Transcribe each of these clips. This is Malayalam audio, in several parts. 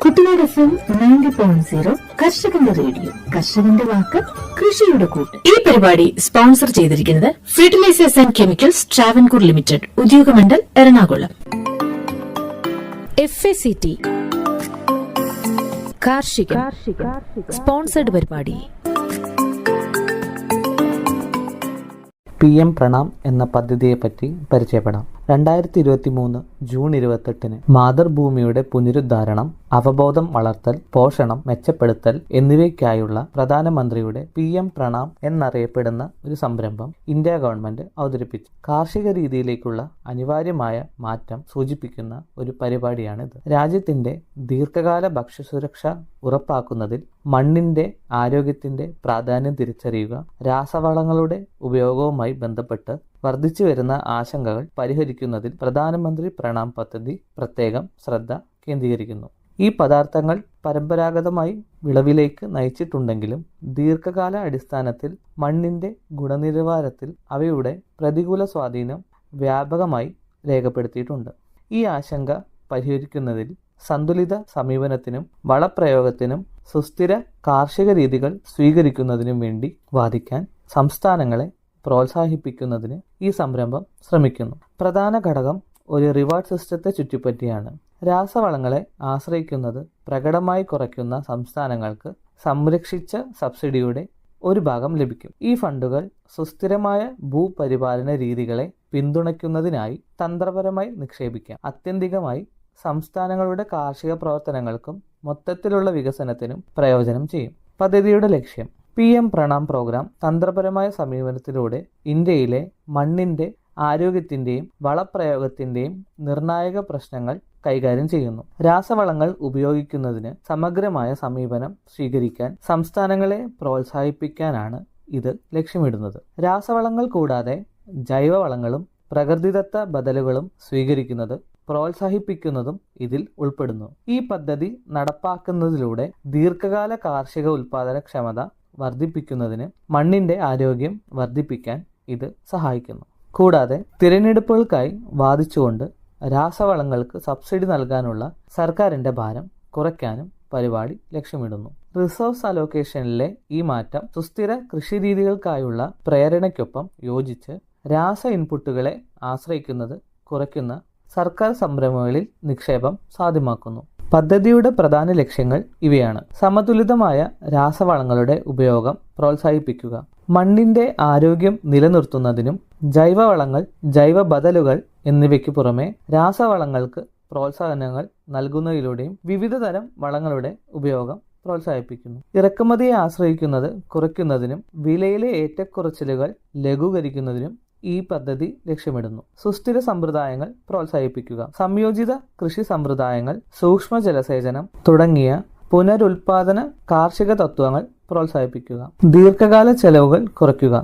കുട്ടികളുടെ FM 90.0 കർഷകന്റെ റേഡിയോ, കർഷകന്റെ വാക്ക്, കൃഷിയുടെ കൂട്ട്. ഈ പരിപാടി സ്പോൺസർ ചെയ്തിരിക്കുന്നത് fertilizers and chemicals Travancore limited, Udyogamandal, Ernakulam. FACT കാർഷിക സ്പോൺസർഡ് പരിപാടി. PM പ്രണാം എന്ന പദ്ധതിയെപ്പറ്റി പരിചയപ്പെടാം. 2023 ജൂൺ 28 മാതൃഭൂമിയുടെ പുനരുദ്ധാരണം, അവബോധം വളർത്തൽ, പോഷണം മെച്ചപ്പെടുത്തൽ എന്നിവയ്ക്കായുള്ള പ്രധാനമന്ത്രിയുടെ PM പ്രണാം എന്നറിയപ്പെടുന്ന ഒരു സംരംഭം ഇന്ത്യ ഗവൺമെന്റ് അവതരിപ്പിച്ചു. കാർഷിക രീതിയിലേക്കുള്ള അനിവാര്യമായ മാറ്റം സൂചിപ്പിക്കുന്ന ഒരു പരിപാടിയാണിത്. രാജ്യത്തിന്റെ ദീർഘകാല ഭക്ഷ്യസുരക്ഷ ഉറപ്പാക്കുന്നതിൽ മണ്ണിന്റെ ആരോഗ്യത്തിന്റെ പ്രാധാന്യം തിരിച്ചറിയുക, രാസവളങ്ങളുടെ ഉപയോഗവുമായി ബന്ധപ്പെട്ട് വർദ്ധിച്ചു വരുന്ന ആശങ്കകൾ പരിഹരിക്കുന്നതിൽ പ്രധാനമന്ത്രി പ്രണാം പദ്ധതി പ്രത്യേകം ശ്രദ്ധ കേന്ദ്രീകരിക്കുന്നു. ഈ പദാർത്ഥങ്ങൾ പരമ്പരാഗതമായി വിളവിലേക്ക് നയിച്ചിട്ടുണ്ടെങ്കിലും ദീർഘകാല അടിസ്ഥാനത്തിൽ മണ്ണിന്റെ ഗുണനിലവാരത്തിൽ അവയുടെ പ്രതികൂല സ്വാധീനം വ്യാപകമായി രേഖപ്പെടുത്തിയിട്ടുണ്ട്. ഈ ആശങ്ക പരിഹരിക്കുന്നതിൽ സന്തുലിത സമീപനത്തിനും വളപ്രയോഗത്തിനും സുസ്ഥിര കാർഷിക രീതികൾ സ്വീകരിക്കുന്നതിനും വേണ്ടി വാദിക്കാൻ സംസ്ഥാനങ്ങളെ പ്രോത്സാഹിപ്പിക്കുന്നതിന് ഈ സംരംഭം ശ്രമിക്കുന്നു. പ്രധാന ഘടകം ഒരു റിവാർഡ് സിസ്റ്റത്തെ ചുറ്റിപ്പറ്റിയാണ്. രാസവളങ്ങളെ ആശ്രയിക്കുന്നത് പ്രകടമായി കുറയ്ക്കുന്ന സംസ്ഥാനങ്ങൾക്ക് സംരക്ഷിച്ച സബ്സിഡിയുടെ ഒരു ഭാഗം ലഭിക്കും. ഈ ഫണ്ടുകൾ സുസ്ഥിരമായ ഭൂപരിപാലന രീതികളെ പിന്തുണയ്ക്കുന്നതിനായി തന്ത്രപരമായി നിക്ഷേപിക്കാം. ആത്യന്തികമായി സംസ്ഥാനങ്ങളുടെ കാർഷിക പ്രവർത്തനങ്ങൾക്കും മൊത്തത്തിലുള്ള വികസനത്തിനും പ്രയോജനം ചെയ്യും. പദ്ധതിയുടെ ലക്ഷ്യം: PM പ്രണാം പ്രോഗ്രാം തന്ത്രപരമായ സമീപനത്തിലൂടെ ഇന്ത്യയിലെ മണ്ണിന്റെ ആരോഗ്യത്തിന്റെയും വളപ്രയോഗത്തിന്റെയും നിർണായക പ്രശ്നങ്ങൾ കൈകാര്യം ചെയ്യുന്നു. രാസവളങ്ങൾ ഉപയോഗിക്കുന്നതിന് സമഗ്രമായ സമീപനം സ്വീകരിക്കാൻ സംസ്ഥാനങ്ങളെ പ്രോത്സാഹിപ്പിക്കാനാണ് ഇത് ലക്ഷ്യമിടുന്നത്. രാസവളങ്ങൾ കൂടാതെ ജൈവവളങ്ങളും പ്രകൃതിദത്ത ബദലുകളും സ്വീകരിക്കുന്നത് പ്രോത്സാഹിപ്പിക്കുന്നതും ഇതിൽ ഉൾപ്പെടുന്നു. ഈ പദ്ധതി നടപ്പാക്കുന്നതിലൂടെ ദീർഘകാല കാർഷിക ഉൽപാദനക്ഷമത വർദ്ധിപ്പിക്കുന്നതിന് മണ്ണിന്റെ ആരോഗ്യം വർദ്ധിപ്പിക്കാൻ ഇത് സഹായിക്കുന്നു. കൂടാതെ തിരഞ്ഞെടുപ്പുകൾക്കായി വാദിച്ചുകൊണ്ട് രാസവളങ്ങൾക്ക് സബ്സിഡി നൽകാനുള്ള സർക്കാരിന്റെ ഭാരം കുറയ്ക്കാനും പരിപാടി ലക്ഷ്യമിടുന്നു. റിസോഴ്സ് അലോക്കേഷനിലെ ഈ മാറ്റം സുസ്ഥിര കൃഷിരീതികൾക്കായുള്ള പ്രേരണയ്ക്കൊപ്പം യോജിച്ച് രാസ ഇൻപുട്ടുകളെ ആശ്രയിക്കുന്നത് കുറയ്ക്കുന്ന സർക്കാർ സംരംഭങ്ങളിൽ നിക്ഷേപം സാധ്യമാക്കുന്നു. പദ്ധതിയുടെ പ്രധാന ലക്ഷ്യങ്ങൾ ഇവയാണ്: സമതുലിതമായ രാസവളങ്ങളുടെ ഉപയോഗം പ്രോത്സാഹിപ്പിക്കുക, മണ്ണിന്റെ ആരോഗ്യം നിലനിർത്തുന്നതിനും ജൈവവളങ്ങൾ, ജൈവ ബദലുകൾ എന്നിവയ്ക്ക് പുറമെ രാസവളങ്ങൾക്ക് പ്രോത്സാഹനങ്ങൾ നൽകുന്നതിലൂടെയും വിവിധ തരം വളങ്ങളുടെ ഉപയോഗം പ്രോത്സാഹിപ്പിക്കുന്നു. ഇറക്കുമതിയെ ആശ്രയിക്കുന്നത് കുറയ്ക്കുന്നതിനും വിലയിലെ ഏറ്റക്കുറച്ചിലുകൾ ലഘൂകരിക്കുന്നതിനും ഈ പദ്ധതി ലക്ഷ്യമിടുന്നു. സുസ്ഥിര സമ്പ്രദായങ്ങൾ പ്രോത്സാഹിപ്പിക്കുക, സംയോജിത കൃഷി സമ്പ്രദായങ്ങൾ, സൂക്ഷ്മ ജലസേചനം തുടങ്ങിയ പുനരുൽപാദന കാർഷിക തത്വങ്ങൾ പ്രോത്സാഹിപ്പിക്കുക, ദീർഘകാല ചെലവുകൾ കുറയ്ക്കുക.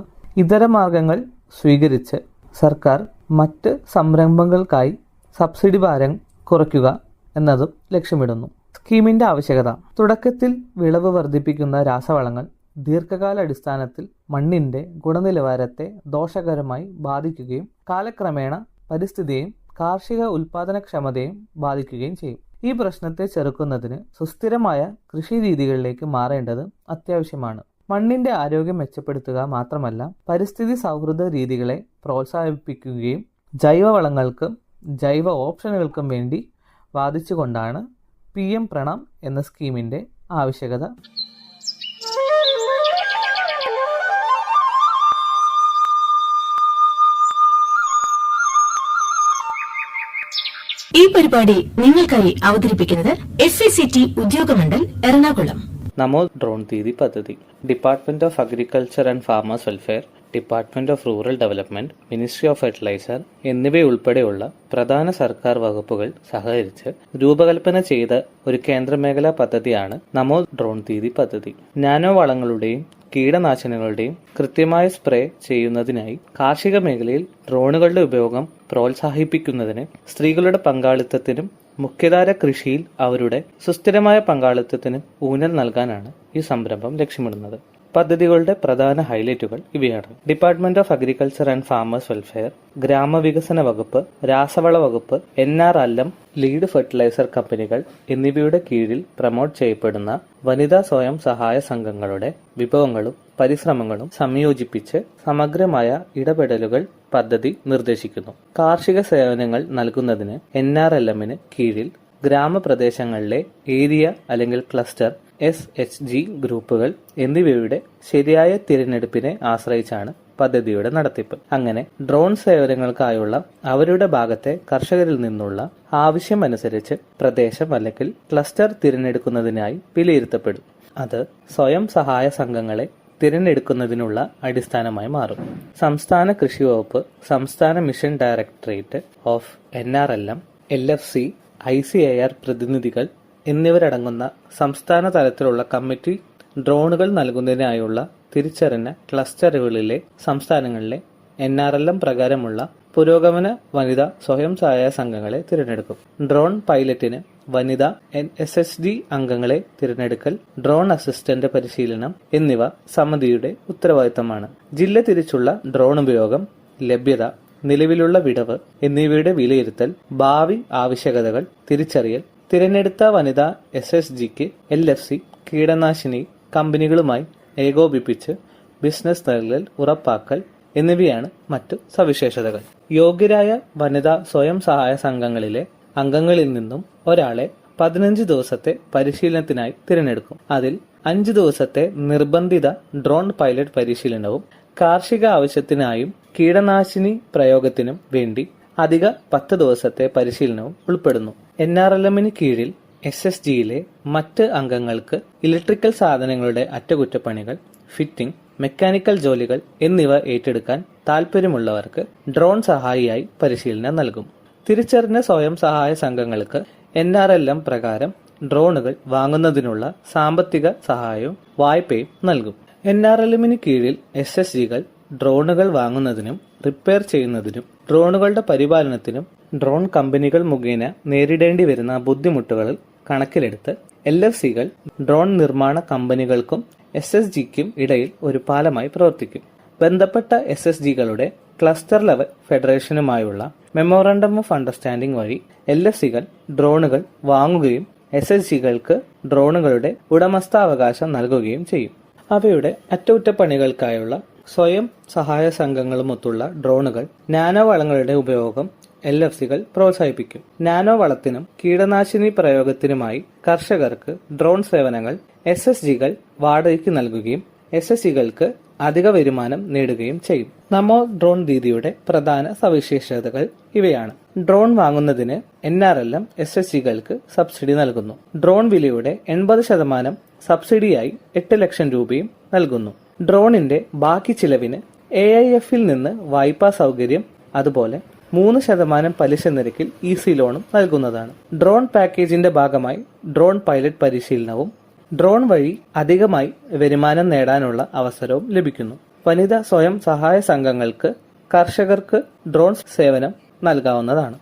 ഇതര മാർഗങ്ങൾ സ്വീകരിച്ച് സർക്കാർ മറ്റ് സംരംഭങ്ങൾക്കായി സബ്സിഡി ഭാരം കുറയ്ക്കുക എന്നതും ലക്ഷ്യമിടുന്നു. സ്കീമിന്റെ ആവശ്യകത: തുടക്കത്തിൽ വിളവ് വർദ്ധിപ്പിക്കുന്ന രാസവളങ്ങൾ ദീർഘകാല അടിസ്ഥാനത്തിൽ മണ്ണിന്റെ ഗുണനിലവാരത്തെ ദോഷകരമായി ബാധിക്കുകയും കാലക്രമേണ പരിസ്ഥിതിയെയും കാർഷിക ഉൽപാദനക്ഷമതയെയും ബാധിക്കുകയും ചെയ്യും. ഈ പ്രശ്നത്തെ ചെറുക്കുന്നതിന് സുസ്ഥിരമായ കൃഷി രീതികളിലേക്ക് മാറേണ്ടത് അത്യാവശ്യമാണ്. മണ്ണിന്റെ ആരോഗ്യം മെച്ചപ്പെടുത്തുക മാത്രമല്ല, പരിസ്ഥിതി സൗഹൃദ രീതികളെ പ്രോത്സാഹിപ്പിക്കുകയും ജൈവവളങ്ങൾക്കും ജൈവ ഓപ്ഷനുകൾക്കും വേണ്ടി വാദിച്ചുകൊണ്ടാണ് PM പ്രണാം എന്ന സ്കീമിന്റെ ആവശ്യകത. ഈ പരിപാടി നിങ്ങൾക്കായി അവതരിപ്പിക്കുന്നത് FACT ഉദ്യോഗമണ്ഡൽ, എറണാകുളം. നമോ ഡ്രോൺ ദീദി പദ്ധതി department of agriculture and farmers welfare, department of rural development, ministry of fertiliser എന്നിവയുൾപ്പെടെയുള്ള പ്രധാന സർക്കാർ വകുപ്പുകൾ സഹകരിച്ച് രൂപകൽപ്പന ചെയ്ത ഒരു കേന്ദ്രമേഖലാ പദ്ധതിയാണ് നമോ ഡ്രോൺ ദീദി പദ്ധതി. നാനോ വളങ്ങളുടെയും കീടനാശിനികളുടെയും കൃത്യമായ സ്പ്രേ ചെയ്യുന്നതിനായി കാർഷിക മേഖലയിൽ ഡ്രോണുകളുടെ ഉപയോഗം പ്രോത്സാഹിപ്പിക്കുന്നതിന് സ്ത്രീകളുടെ പങ്കാളിത്തത്തിനും മുഖ്യധാര കൃഷിയിൽ അവരുടെ സുസ്ഥിരമായ പങ്കാളിത്തത്തിനും ഊന്നൽ നൽകാനാണ് ഈ സംരംഭം ലക്ഷ്യമിടുന്നത്. പദ്ധതികളുടെ പ്രധാന ഹൈലൈറ്റുകൾ ഇവയാണ്. Department of agriculture and farmers welfare, ഗ്രാമവികസന വകുപ്പ്, രാസവള വകുപ്പ്, NRLM, ലീഡ് ഫെർട്ടിലൈസർ കമ്പനികൾ എന്നിവയുടെ കീഴിൽ പ്രമോട്ട് ചെയ്യപ്പെടുന്ന വനിതാ സ്വയം സഹായ സംഘങ്ങളുടെ വിഭവങ്ങളും പരിശ്രമങ്ങളും സംയോജിപ്പിച്ച് സമഗ്രമായ ഇടപെടലുകൾ പദ്ധതി നിർദ്ദേശിക്കുന്നു. കാർഷിക സേവനങ്ങൾ നൽകുന്നതിന് NRLM-ന് കീഴിൽ ഗ്രാമപ്രദേശങ്ങളിലെ ഏരിയ അല്ലെങ്കിൽ ക്ലസ്റ്റർ SHG ഗ്രൂപ്പുകൾ എന്നിവയുടെ ശരിയായ തിരഞ്ഞെടുപ്പിനെ ആശ്രയിച്ചാണ് പദ്ധതിയുടെ നടത്തിപ്പ്. അങ്ങനെ ഡ്രോൺ സേവനങ്ങൾക്കായുള്ള അവരുടെ ഭാഗത്തെ കർഷകരിൽ നിന്നുള്ള ആവശ്യമനുസരിച്ച് പ്രദേശം അല്ലെങ്കിൽ ക്ലസ്റ്റർ തിരഞ്ഞെടുക്കുന്നതിനായി വിലയിരുത്തപ്പെടും. അത് സ്വയം സഹായ സംഘങ്ങളെ തിരഞ്ഞെടുക്കുന്നതിനുള്ള അടിസ്ഥാനമായി മാറും. സംസ്ഥാന കൃഷി വകുപ്പ്, സംസ്ഥാന mission directorate of NRLM, LFC, ICAR പ്രതിനിധികൾ എന്നിവരടങ്ങുന്ന സംസ്ഥാന തലത്തിലുള്ള കമ്മിറ്റി ഡ്രോണുകൾ നൽകുന്നതിനായുള്ള തിരിച്ചറിഞ്ഞ ക്ലസ്റ്ററുകളിലെ സംസ്ഥാനങ്ങളിലെ NRLM പ്രകാരമുള്ള പുരോഗമന വനിതാ സ്വയം സഹായ സംഘങ്ങളെ തിരഞ്ഞെടുക്കും. ഡ്രോൺ പൈലറ്റിന് വനിതാ SHG അംഗങ്ങളെ തിരഞ്ഞെടുക്കൽ, ഡ്രോൺ അസിസ്റ്റന്റ് പരിശീലനം എന്നിവ സമിതിയുടെ ഉത്തരവാദിത്തമാണ്. ജില്ല തിരിച്ചുള്ള ഡ്രോൺ ഉപയോഗം, ലഭ്യത, നിലവിലുള്ള വിടവ് എന്നിവയുടെ വിലയിരുത്തൽ, ഭാവി ആവശ്യകതകൾ തിരിച്ചറിയൽ, തിരഞ്ഞെടുത്ത വനിതാ SHGക്ക് LFC കീടനാശിനി കമ്പനികളുമായി ഏകോപിപ്പിച്ച് ബിസിനസ് നൽകൽ ഉറപ്പാക്കൽ എന്നിവയാണ് മറ്റു സവിശേഷതകൾ. യോഗ്യരായ വനിതാ സ്വയം സഹായ സംഘങ്ങളിലെ അംഗങ്ങളിൽ നിന്നും ഒരാളെ 15 ദിവസത്തെ പരിശീലനത്തിനായി തിരഞ്ഞെടുക്കും. അതിൽ 5 ദിവസത്തെ നിർബന്ധിത ഡ്രോൺ പൈലറ്റ് പരിശീലനവും കാർഷിക ആവശ്യത്തിനായും കീടനാശിനി പ്രയോഗത്തിനും വേണ്ടി അധിക 10 ദിവസത്തെ പരിശീലനവും ഉൾപ്പെടുന്നു. NRLM-ന് കീഴിൽ SHGയിലെ മറ്റ് അംഗങ്ങൾക്ക് ഇലക്ട്രിക്കൽ സാധനങ്ങളുടെ അറ്റകുറ്റപ്പണികൾ, ഫിറ്റിംഗ്, മെക്കാനിക്കൽ ജോലികൾ എന്നിവ ഏറ്റെടുക്കാൻ താൽപ്പര്യമുള്ളവർക്ക് ഡ്രോൺ സഹായിയായി പരിശീലനം നൽകും. തിരിച്ചറിഞ്ഞ സ്വയം സഹായ സംഘങ്ങൾക്ക് NRLM പ്രകാരം ഡ്രോണുകൾ വാങ്ങുന്നതിനുള്ള സാമ്പത്തിക സഹായവും വായ്പയും നൽകും. NRLM-ന് കീഴിൽ SHGകൾ ഡ്രോണുകൾ വാങ്ങുന്നതിനും റിപ്പയർ ചെയ്യുന്നതിനും ഡ്രോണുകളുടെ പരിപാലനത്തിനും ഡ്രോൺ കമ്പനികൾ മുഖേന നേരിടേണ്ടി വരുന്ന ബുദ്ധിമുട്ടുകൾ കണക്കിലെടുത്ത് LFCകൾ ഡ്രോൺ നിർമ്മാണ കമ്പനികൾക്കും SHGക്കും ഇടയിൽ ഒരു പാലമായി പ്രവർത്തിക്കും. ബന്ധപ്പെട്ട SHGകളുടെ ക്ലസ്റ്റർ ലെവൽ ഫെഡറേഷനുമായുള്ള മെമ്മോറാണ്ടം ഓഫ് അണ്ടർസ്റ്റാൻഡിംഗ് വഴി LFCകൾ ഡ്രോണുകൾ വാങ്ങുകയും SHGകൾക്ക് ഡ്രോണുകളുടെ ഉടമസ്ഥാവകാശം നൽകുകയും ചെയ്യും. അവയുടെ അറ്റകുറ്റപ്പണികൾക്കായുള്ള സ്വയം സഹായ സംഘങ്ങളുമൊത്തുള്ള ഡ്രോണുകൾ, നാനോ വളങ്ങളുടെ ഉപയോഗം LFCകൾ പ്രോത്സാഹിപ്പിക്കും. നാനോ വളത്തിനും കീടനാശിനി പ്രയോഗത്തിനുമായി കർഷകർക്ക് ഡ്രോൺ സേവനങ്ങൾ SHGകൾ വാടകയ്ക്ക് നൽകുകയും SHGകൾക്ക് അധിക വരുമാനം നേടുകയും ചെയ്യും. നമോ ഡ്രോൺ ദീദിയുടെ പ്രധാന സവിശേഷതകൾ ഇവയാണ്. ഡ്രോൺ വാങ്ങുന്നതിന് NRLM SHGകൾക്ക് സബ്സിഡി നൽകുന്നു. ഡ്രോൺ വിലയുടെ 80% സബ്സിഡിയായി 8 ലക്ഷം രൂപയും നൽകുന്നു. ഡ്രോണിന്റെ ബാക്കി ചിലവിന് AIF-ൽ നിന്ന് വായ്പാ സൗകര്യം, അതുപോലെ 3% പലിശ നിരക്കിൽ ഈസി ലോണും നൽകുന്നതാണ്. ഡ്രോൺ പാക്കേജിന്റെ ഭാഗമായി ഡ്രോൺ പൈലറ്റ് പരിശീലനവും ഡ്രോൺ വഴി അധികമായി വരുമാനം നേടാനുള്ള അവസരവും ലഭിക്കുന്നു. വനിതാ സ്വയം സഹായ സംഘങ്ങൾക്ക് കർഷകർക്ക് ഡ്രോൺ സേവനം നൽകാവുന്നതാണ്.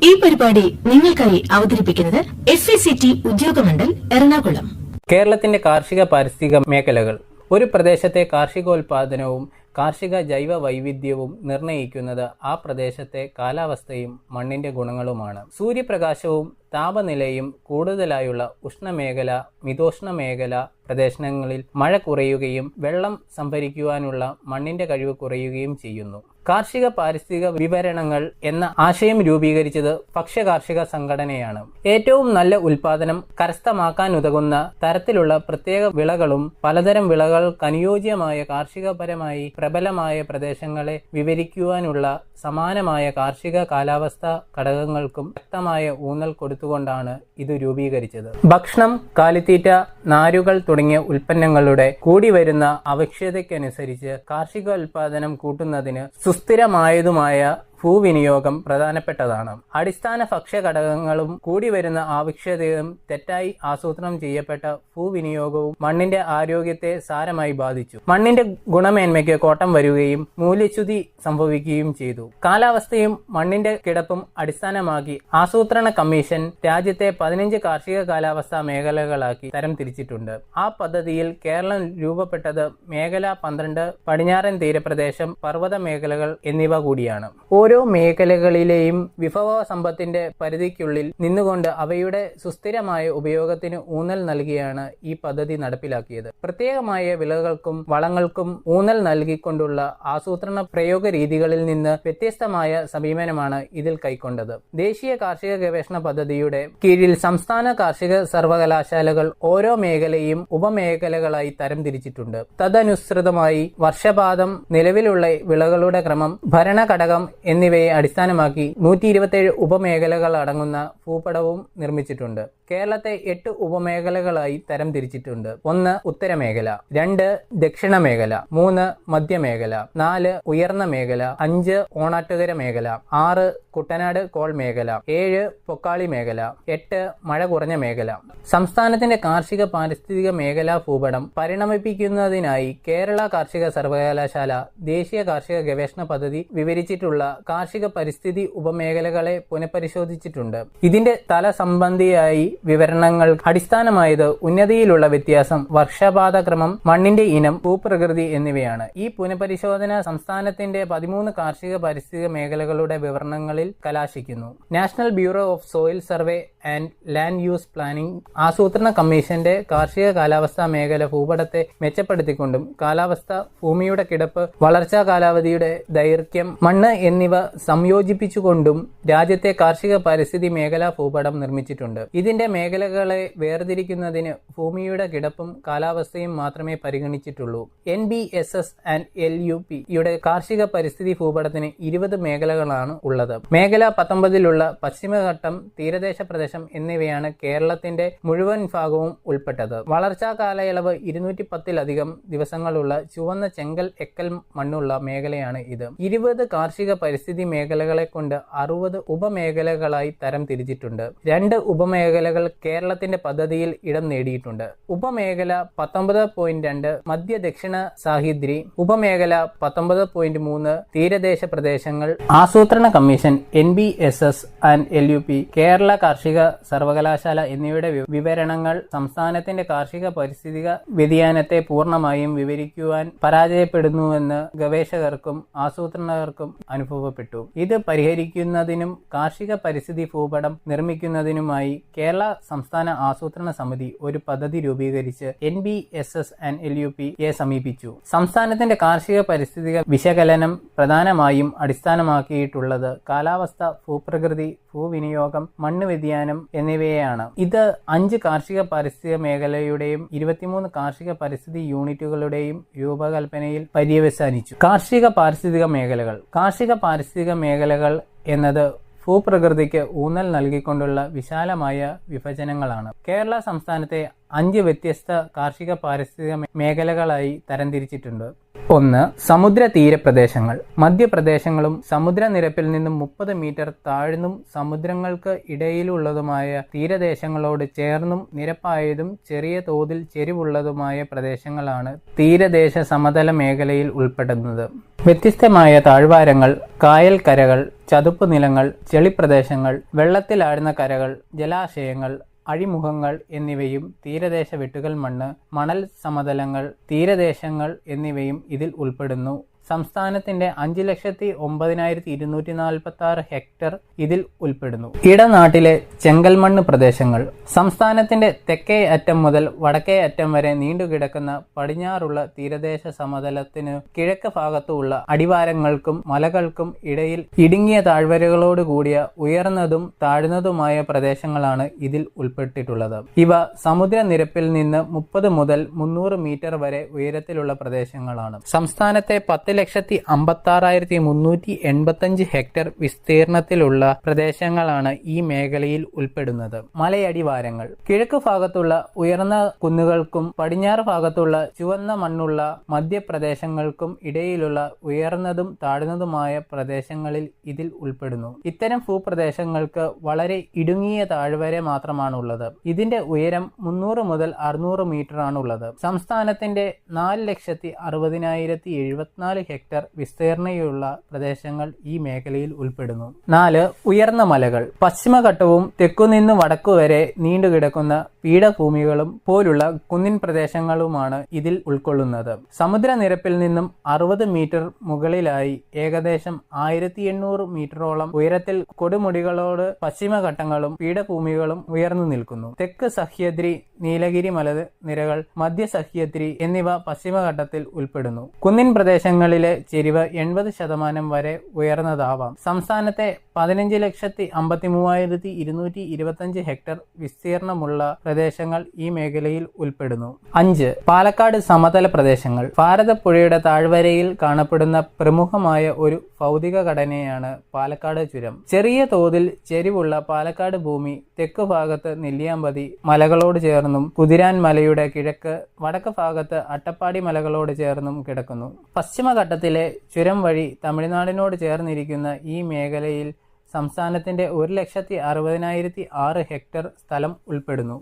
ഈ പരിപാടി നിങ്ങൾക്കായി അവതരിപ്പിക്കുന്നത് SCCT ഉദ്യോഗമണ്ഡൽ, എറണാകുളം. കേരളത്തിന്റെ കാർഷിക പാരിസ്ഥിതിക മേഖലകൾ. ഒരു പ്രദേശത്തെ കാർഷികോൽപാദനവും കാർഷിക ജൈവ വൈവിധ്യവും നിർണ്ണയിക്കുന്നത് ആ പ്രദേശത്തെ കാലാവസ്ഥയും മണ്ണിന്റെ ഗുണങ്ങളുമാണ്. സൂര്യപ്രകാശവും താപനിലയും കൂടുതലായുള്ള ഉഷ്ണമേഖല, മിതോഷ്ണമേഖല പ്രദേശങ്ങളിൽ മഴ കുറയുകയും വെള്ളം സംഭരിക്കുവാനുള്ള മണ്ണിന്റെ കഴിവ് കുറയുകയും ചെയ്യുന്നു. കാർഷിക പാരിസ്ഥിതിക വിവരണങ്ങൾ എന്ന ആശയം രൂപീകരിച്ചത് ഭക്ഷ്യകാർഷിക സംഘടനയാണ്. ഏറ്റവും നല്ല ഉൽപാദനം കരസ്ഥമാക്കാനുതകുന്ന തരത്തിലുള്ള പ്രത്യേക വിളകളും പലതരം വിളകൾക്ക് അനുയോജ്യമായ കാർഷികപരമായി പ്രബലമായ പ്രദേശങ്ങളെ വിവരിക്കുവാനുള്ള സമാനമായ കാർഷിക കാലാവസ്ഥാ ഘടകങ്ങൾക്കും ശക്തമായ ഊന്നൽ കൊടുത്തുകൊണ്ടാണ് ഇത് രൂപീകരിച്ചത്. ഭക്ഷണം, കാലിത്തീറ്റ, നാരുകൾ തുടങ്ങിയ ഉൽപ്പന്നങ്ങളുടെ കൂടി വരുന്ന ആവശ്യകതയ്ക്കനുസരിച്ച് കാർഷികോൽപാദനം കൂട്ടുന്നതിന് സുസ്ഥിരമായതുമായ ഭൂവിനിയോഗം പ്രധാനപ്പെട്ടതാണ്. അടിസ്ഥാന ഭക്ഷ്യ ഘടകങ്ങളും കൂടി വരുന്ന ആവശ്യകതയും തെറ്റായി ആസൂത്രണം ചെയ്യപ്പെട്ട ഭൂവിനിയോഗവും മണ്ണിന്റെ ആരോഗ്യത്തെ സാരമായി ബാധിച്ചു. മണ്ണിന്റെ ഗുണമേന്മയ്ക്ക് കോട്ടം വരികയും മൂല്യച്യുതി സംഭവിക്കുകയും ചെയ്തു. കാലാവസ്ഥയും മണ്ണിന്റെ കിടപ്പും അടിസ്ഥാനമാക്കി ആസൂത്രണ കമ്മീഷൻ രാജ്യത്തെ 15 കാർഷിക കാലാവസ്ഥാ മേഖലകളാക്കി തരംതിരിച്ചിട്ടുണ്ട്. ആ പദ്ധതിയിൽ കേരളം രൂപപ്പെട്ടത് മേഖല 12, പടിഞ്ഞാറൻ തീരപ്രദേശം, പർവ്വത മേഖലകൾ എന്നിവ കൂടിയാണ്. ഓരോ മേഖലകളിലെയും വിഭവ സമ്പത്തിന്റെ പരിധിക്കുള്ളിൽ നിന്നുകൊണ്ട് അവയുടെ സുസ്ഥിരമായ ഉപയോഗത്തിന് ഊന്നൽ നൽകിയാണ് ഈ പദ്ധതി നടപ്പിലാക്കിയത്. പ്രത്യേകമായ വിളകൾക്കും വളങ്ങൾക്കും ഊന്നൽ നൽകിക്കൊണ്ടുള്ള ആസൂത്രണ പ്രയോഗ രീതികളിൽ നിന്ന് വ്യത്യസ്തമായ സമീപനമാണ് ഇതിൽ കൈക്കൊണ്ടത്. ദേശീയ കാർഷിക ഗവേഷണ പദ്ധതിയുടെ കീഴിൽ സംസ്ഥാന കാർഷിക സർവകലാശാലകൾ ഓരോ മേഖലയും ഉപമേഖലകളായി തരംതിരിച്ചിട്ടുണ്ട്. തദനുസൃതമായി വർഷപാതം, നിലവിലുള്ള വിളകളുടെ ക്രമം, ഭരണഘടകം എന്നിവയെ അടിസ്ഥാനമാക്കി 127 ഉപമേഖലകൾ അടങ്ങുന്ന ഭൂപടവും നിർമ്മിച്ചിട്ടുണ്ട്. കേരളത്തെ 8 ഉപമേഖലകളായി തരംതിരിച്ചിട്ടുണ്ട്. 1 ഉത്തരമേഖല, 2 ദക്ഷിണ മേഖല, 3 മധ്യമേഖല, 4 ഉയർന്ന മേഖല, 5 ഓണാട്ടുകര മേഖല, 6 കുട്ടനാട് കോൾ മേഖല, 7 പൊക്കാളി മേഖല, 8 മഴ കുറഞ്ഞ മേഖല. സംസ്ഥാനത്തിന്റെ കാർഷിക പാരിസ്ഥിതിക മേഖലാ ഭൂപടം പരിണമിപ്പിക്കുന്നതിനായി കേരള കാർഷിക സർവകലാശാല ദേശീയ കാർഷിക ഗവേഷണ പദ്ധതി വിവരിച്ചിട്ടുള്ള കാർഷിക പരിസ്ഥിതി ഉപമേഖലകളെ പുനഃപരിശോധിച്ചിട്ടുണ്ട്. ഇതിന്റെ തല സംബന്ധിയായി വിവരണങ്ങൾ അടിസ്ഥാനമായത് ഉന്നതിയിലുള്ള വ്യത്യാസം, വർഷപാതക്രമം, മണ്ണിന്റെ ഇനം, ഭൂപ്രകൃതി എന്നിവയാണ്. ഈ പുനഃപരിശോധന സംസ്ഥാനത്തിന്റെ 13 കാർഷിക പരിസ്ഥിതി മേഖലകളുടെ വിവരണങ്ങളിൽ കലാശിക്കുന്നു. National bureau of soil survey and land use planning ആസൂത്രണ കമ്മീഷന്റെ കാർഷിക കാലാവസ്ഥാ മേഖല ഭൂപടത്തെ മെച്ചപ്പെടുത്തിക്കൊണ്ടും കാലാവസ്ഥ, ഭൂമിയുടെ കിടപ്പ്, വളർച്ചാ കാലാവധിയുടെ ദൈർഘ്യം, മണ്ണ് എന്നിവ സംയോജിപ്പിച്ചുകൊണ്ടും രാജ്യത്തെ കാർഷിക പരിസ്ഥിതി മേഖലാ ഭൂപടം നിർമ്മിച്ചിട്ടുണ്ട്. ഇതിന്റെ മേഖലകളെ വേർതിരിക്കുന്നതിന് ഭൂമിയുടെ കിടപ്പും കാലാവസ്ഥയും മാത്രമേ പരിഗണിച്ചിട്ടുള്ളൂ. NBSS ആൻഡ് LUP യുടെ കാർഷിക പരിസ്ഥിതി ഭൂപടത്തിന് 20 മേഖലകളാണ് ഉള്ളത്. മേഖല 19ലുള്ള പശ്ചിമഘട്ടം, തീരദേശ പ്രദേശം എന്നിവയാണ് കേരളത്തിന്റെ മുഴുവൻ ഭാഗവും ഉൾപ്പെട്ടത്. വളർച്ചാ കാലയളവ് 210-ലധികം ദിവസങ്ങളുള്ള ചുവന്ന ചെങ്കൽ എക്കൽ മണ്ണുള്ള മേഖലയാണ് ഇത്. 20 കാർഷിക പരിസ്ഥിതി മേഖലകളെ കൊണ്ട് 60 ഉപമേഖലകളായി തരം തിരിച്ചിട്ടുണ്ട്. 2 ഉപമേഖലകൾ കേരളത്തിന്റെ പദ്ധതിയിൽ ഇടം നേടിയിട്ടുണ്ട്. ഉപമേഖല 19.2 മധ്യ ദക്ഷിണ സാഹിദ്രി, ഉപമേഖല 19.3 തീരദേശ പ്രദേശങ്ങൾ. ആസൂത്രണ commission, NBSS and LUP, Kerala കാർഷിക സർവകലാശാല എന്നിവയുടെ വിവരണങ്ങൾ സംസ്ഥാനത്തിന്റെ കാർഷിക പരിസ്ഥിതിക വ്യതിയാനത്തെ പൂർണ്ണമായും വിവരിക്കുവാൻ പരാജയപ്പെടുന്നുവെന്ന് ഗവേഷകർക്കും ആസൂത്രണകർക്കും അനുഭവപ്പെട്ടു. ഇത് പരിഹരിക്കുന്നതിനും കാർഷിക പരിസ്ഥിതി ഭൂപടം നിർമ്മിക്കുന്നതിനുമായി കേരള സംസ്ഥാന ആസൂത്രണ സമിതി ഒരു പദ്ധതി രൂപീകരിച്ച് NBSS ആൻഡ് LUP യെ സമീപിച്ചു. സംസ്ഥാനത്തിന്റെ കാർഷിക പരിസ്ഥിതിക വിശകലനം പ്രധാനമായും അടിസ്ഥാനമാക്കിയിട്ടുള്ളത് കാലാവസ്ഥ, ഭൂപ്രകൃതി, ഭൂവിനിയോഗം, മണ്ണ് വ്യതിയാനം എന്നിവയെയാണ്. ഇത് 5 കാർഷിക പാരിസ്ഥിതിക മേഖലയുടെയും 23 കാർഷിക പരിസ്ഥിതി യൂണിറ്റുകളുടെയും രൂപകൽപ്പനയിൽ പര്യവസാനിച്ചു. കാർഷിക പാരിസ്ഥിതിക മേഖലകൾ. കാർഷിക പാരിസ്ഥിതിക മേഖലകൾ എന്നത് ഭൂപ്രകൃതിക്ക് ഊന്നൽ നൽകിക്കൊണ്ടുള്ള വിശാലമായ വിഭജനങ്ങളാണ്. കേരള സംസ്ഥാനത്തെ 5 വ്യത്യസ്ത കാർഷിക പാരിസ്ഥിതിക മേഖലകളായി തരംതിരിച്ചിട്ടുണ്ട്. 1. സമുദ്ര തീരപ്രദേശങ്ങൾ. മധ്യപ്രദേശങ്ങളും സമുദ്രനിരപ്പിൽ നിന്നും 30 മീറ്റർ താഴ്ന്നും സമുദ്രങ്ങൾക്ക് ഇടയിലുള്ളതുമായ തീരദേശങ്ങളോട് ചേർന്നും നിരപ്പായതും ചെറിയ തോതിൽ ചെരിവുള്ളതുമായ പ്രദേശങ്ങളാണ് തീരദേശ സമതല മേഖലയിൽ ഉൾപ്പെടുന്നത്. വ്യത്യസ്തമായ താഴ്വാരങ്ങൾ, കായൽ കരകൾ, ചതുപ്പ് നിലങ്ങൾ, ചെളിപ്രദേശങ്ങൾ, വെള്ളത്തിലാടുന്ന കരകൾ, ജലാശയങ്ങൾ, അഴിമുഖങ്ങൾ എന്നിവയും തീരദേശ വെട്ടുകൽ മണ്ണ്, മണൽ സമതലങ്ങൾ, തീരദേശങ്ങൾ എന്നിവയും ഇതിൽ ഉൾപ്പെടുന്നു. സംസ്ഥാനത്തിന്റെ 5,09,246 ഹെക്ടർ ഇതിൽ ഉൾപ്പെടുന്നു. ഇടനാട്ടിലെ ചെങ്കൽമണ്ണ് പ്രദേശങ്ങൾ. സംസ്ഥാനത്തിന്റെ തെക്കേ അറ്റം മുതൽ വടക്കേ അറ്റം വരെ നീണ്ടുകിടക്കുന്ന പടിഞ്ഞാറുള്ള തീരദേശ സമതലത്തിന് കിഴക്ക് ഭാഗത്തുള്ള അടിവാരങ്ങൾക്കും മലകൾക്കും ഇടയിൽ ഇടുങ്ങിയ താഴ്വരകളോട് കൂടിയ ഉയർന്നതും താഴ്ന്നതുമായ പ്രദേശങ്ങളാണ് ഇതിൽ ഉൾപ്പെട്ടിട്ടുള്ളത്. ഇവ സമുദ്രനിരപ്പിൽ നിന്ന് 30 മുതൽ 300 മീറ്റർ വരെ ഉയരത്തിലുള്ള പ്രദേശങ്ങളാണ്. സംസ്ഥാനത്തെ 10 1,56,385 ഹെക്ടർ വിസ്തീർണത്തിലുള്ള പ്രദേശങ്ങളാണ് ഈ മേഖലയിൽ ഉൾപ്പെടുന്നത്. മലയടിവാരങ്ങൾ. കിഴക്ക് ഭാഗത്തുള്ള ഉയർന്ന കുന്നുകൾക്കും പടിഞ്ഞാറ് ഭാഗത്തുള്ള ചുവന്ന മണ്ണുള്ള മധ്യപ്രദേശങ്ങൾക്കും ഇടയിലുള്ള ഉയർന്നതും താഴ്ന്നതുമായ പ്രദേശങ്ങളിൽ ഇതിൽ ഉൾപ്പെടുന്നു. ഇത്തരം ഭൂപ്രദേശങ്ങൾക്ക് വളരെ ഇടുങ്ങിയ താഴ്വര മാത്രമാണുള്ളത്. ഇതിന്റെ ഉയരം 300 മുതൽ 600 മീറ്റർ ആണുള്ളത്. സംസ്ഥാനത്തിന്റെ 4,60,074 ഹെക്ടർ വിസ്തീർണയുള്ള പ്രദേശങ്ങൾ ഈ മേഖലയിൽ ഉൾപ്പെടുന്നു. 4. ഉയർന്ന മലകൾ. പശ്ചിമഘട്ടവും തെക്കുനിന്ന് വടക്കുവരെ നീണ്ടുകിടക്കുന്ന പീഠഭൂമികളും പോലുള്ള കുന്നിൻ പ്രദേശങ്ങളുമാണ് ഇതിൽ ഉൾക്കൊള്ളുന്നത്. സമുദ്രനിരപ്പിൽ നിന്നും 60 മീറ്റർ മുകളിലായി ഏകദേശം 1800 മീറ്ററോളം ഉയരത്തിൽ കൊടുമുടികളോട് പശ്ചിമഘട്ടങ്ങളും പീഠഭൂമികളും ഉയർന്നു നിൽക്കുന്നു. തെക്ക് സഹ്യാദ്രി, നീലഗിരി മലനിരകൾ, മധ്യ സഹ്യാദ്രി എന്നിവ പശ്ചിമഘട്ടത്തിൽ ഉൾപ്പെടുന്നു. കുന്നിൻ പ്രദേശങ്ങളിലെ ചെരിവ് 80% വരെ ഉയർന്നതാവാം. സംസ്ഥാനത്തെ 15,53,225 ഹെക്ടർ വിസ്തീർണമുള്ള പ്രദേശങ്ങൾ ഈ മേഖലയിൽ ഉൾപ്പെടുന്നു. 5. പാലക്കാട് സമതല പ്രദേശങ്ങൾ. ഭാരതപ്പുഴയുടെ താഴ്വരയിൽ കാണപ്പെടുന്ന പ്രമുഖമായ ഒരു ഭൗതിക ഘടനയാണ് പാലക്കാട് ചുരം. ചെറിയ തോതിൽ ചെരിവുള്ള പാലക്കാട് ഭൂമി തെക്ക് ഭാഗത്ത് നെല്ലിയാമ്പതി മലകളോട് ചേർന്നും കുതിരാൻ മലയുടെ കിഴക്ക് വടക്ക് ഭാഗത്ത് അട്ടപ്പാടി മലകളോട് ചേർന്നും കിടക്കുന്നു. പശ്ചിമഘട്ടത്തിലെ ചുരം വഴി തമിഴ്നാടിനോട് ചേർന്നിരിക്കുന്ന ഈ മേഖലയിൽ സംസ്ഥാനത്തിന്റെ 1,60,006 ഹെക്ടർ സ്ഥലം ഉൾപ്പെടുന്നു.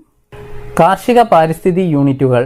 കാർഷിക പാരിസ്ഥിതി യൂണിറ്റുകൾ.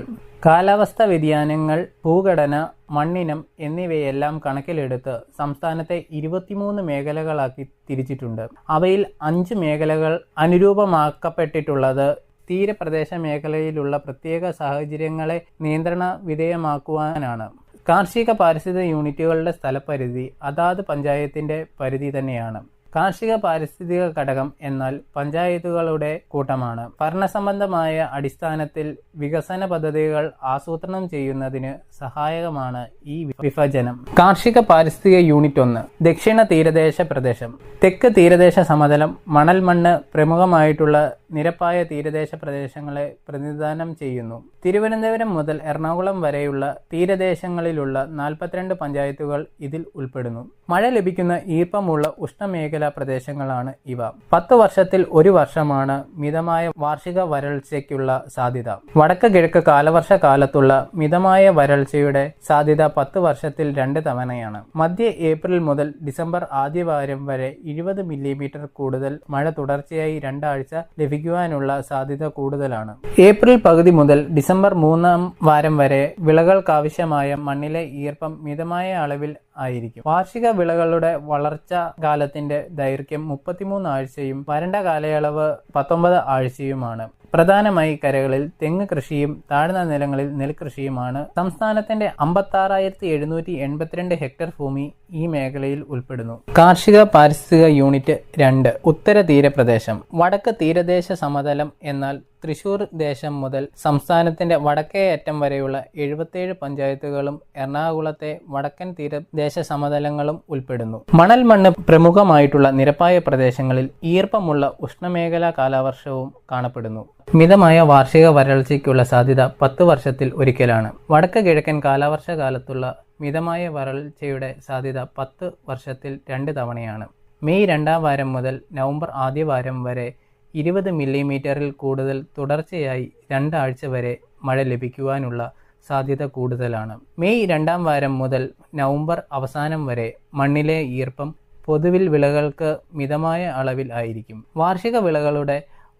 കാലാവസ്ഥാ വ്യതിയാനങ്ങൾ, ഭൂഘടന, മണ്ണിനം എന്നിവയെല്ലാം കണക്കിലെടുത്ത് സംസ്ഥാനത്തെ 23 മേഖലകളാക്കി തിരിച്ചിട്ടുണ്ട്. അവയിൽ 5 മേഖലകൾ അനുരൂപമാക്കപ്പെട്ടിട്ടുള്ളത് തീരപ്രദേശ മേഖലയിലുള്ള പ്രത്യേക സാഹചര്യങ്ങളെ നിയന്ത്രണ വിധേയമാക്കുവാനാണ്. കാർഷിക പാരിസ്ഥിതിക യൂണിറ്റുകളുടെ സ്ഥലപരിധി അതാത് പഞ്ചായത്തിന്റെ പരിധി തന്നെയാണ്. കാർഷിക പാരിസ്ഥിതിക ഘടകം എന്നാൽ പഞ്ചായത്തുകളുടെ കൂട്ടമാണ്. ഭരണസംബന്ധമായ അടിസ്ഥാനത്തിൽ വികസന പദ്ധതികൾ ആസൂത്രണം ചെയ്യുന്നതിന് സഹായകമാണ് ഈ വിഭജനം. കാർഷിക പാരിസ്ഥിതിക യൂണിറ്റ് 1. ദക്ഷിണ തീരദേശ പ്രദേശം. തെക്ക് തീരദേശ സമതലം, മണൽ മണ്ണ് പ്രമുഖമായിട്ടുള്ള നിരപ്പായ തീരദേശ പ്രദേശങ്ങളെ പ്രതിനിധാനം ചെയ്യുന്നു. തിരുവനന്തപുരം മുതൽ എറണാകുളം വരെയുള്ള തീരദേശങ്ങളിലുള്ള 42 പഞ്ചായത്തുകൾ ഇതിൽ ഉൾപ്പെടുന്നു. മഴ ലഭിക്കുന്ന ഈർപ്പമുള്ള ഉഷ്ണമേഖലാ പ്രദേശങ്ങളാണ് ഇവ. 10 വർഷത്തിൽ ഒരു വർഷമാണ് മിതമായ വാർഷിക വരൾച്ചയ്ക്കുള്ള സാധ്യത. വടക്ക് കിഴക്ക് കാലവർഷ കാലത്തുള്ള മിതമായ വരൾച്ചയുടെ സാധ്യത 10 വർഷത്തിൽ 2 തവണയാണ്. മധ്യ ഏപ്രിൽ മുതൽ ഡിസംബർ ആദ്യവാരം വരെ 20 മില്ലിമീറ്റർ കൂടുതൽ മഴ തുടർച്ചയായി 2 ആഴ്ച ലഭിക്കുവാനുള്ള സാധ്യത കൂടുതലാണ്. ഏപ്രിൽ പകുതി മുതൽ ഡിസംബർ 3-ാം വാരം വരെ വിളകൾക്കാവശ്യമായ മണ്ണിലെ ഈർപ്പം മിതമായ അളവിൽ ആയിരിക്കും. വാർഷിക വിളകളുടെ വളർച്ചാ കാലത്തിന്റെ ദൈർഘ്യം 33 ആഴ്ചയും വരണ്ട കാലയളവ് 19 ആഴ്ചയുമാണ്. പ്രധാനമായി കരകളിൽ തെങ്ങ് കൃഷിയും താഴ്ന്ന നിലങ്ങളിൽ നെൽകൃഷിയുമാണ്. സംസ്ഥാനത്തിന്റെ 56,782 ഹെക്ടർ ഭൂമി ഈ മേഖലയിൽ ഉൾപ്പെടുന്നു. കാർഷിക പാരിസ്ഥിതിക യൂണിറ്റ് 2. ഉത്തര തീരപ്രദേശം. വടക്ക് തീരദേശ സമതലം എന്നാൽ തൃശൂർ ദേശം മുതൽ സംസ്ഥാനത്തിന്റെ വടക്കേ അറ്റം വരെയുള്ള 77 പഞ്ചായത്തുകളും എറണാകുളത്തെ വടക്കൻ തീരദേശ സമതലങ്ങളും ഉൾപ്പെടുന്നു. മണൽ മണ്ണ് പ്രമുഖമായിട്ടുള്ള നിരപ്പായ പ്രദേശങ്ങളിൽ ഈർപ്പമുള്ള ഉഷ്ണമേഖലാ കാലവർഷവും കാണപ്പെടുന്നു. മിതമായ വാർഷിക വരൾച്ചയ്ക്കുള്ള സാധ്യത 10 വർഷത്തിൽ ഒരിക്കലാണ്. വടക്ക് കിഴക്കൻ കാലവർഷ കാലത്തുള്ള മിതമായ വരൾച്ചയുടെ സാധ്യത 10 വർഷത്തിൽ 2 തവണയാണ്. മെയ് 2-ാം വാരം മുതൽ നവംബർ ആദ്യവാരം വരെ 20 മില്ലിമീറ്ററിൽ കൂടുതൽ തുടർച്ചയായി 2 ആഴ്ച വരെ മഴ ലഭിക്കുവാനുള്ള സാധ്യത കൂടുതലാണ്. മെയ് 2-ാം വാരം മുതൽ നവംബർ അവസാനം വരെ മണ്ണിലെ ഈർപ്പം പൊതുവിൽ വിളകൾക്ക് മിതമായ അളവിൽ ആയിരിക്കും. വാർഷിക വിളകളുടെ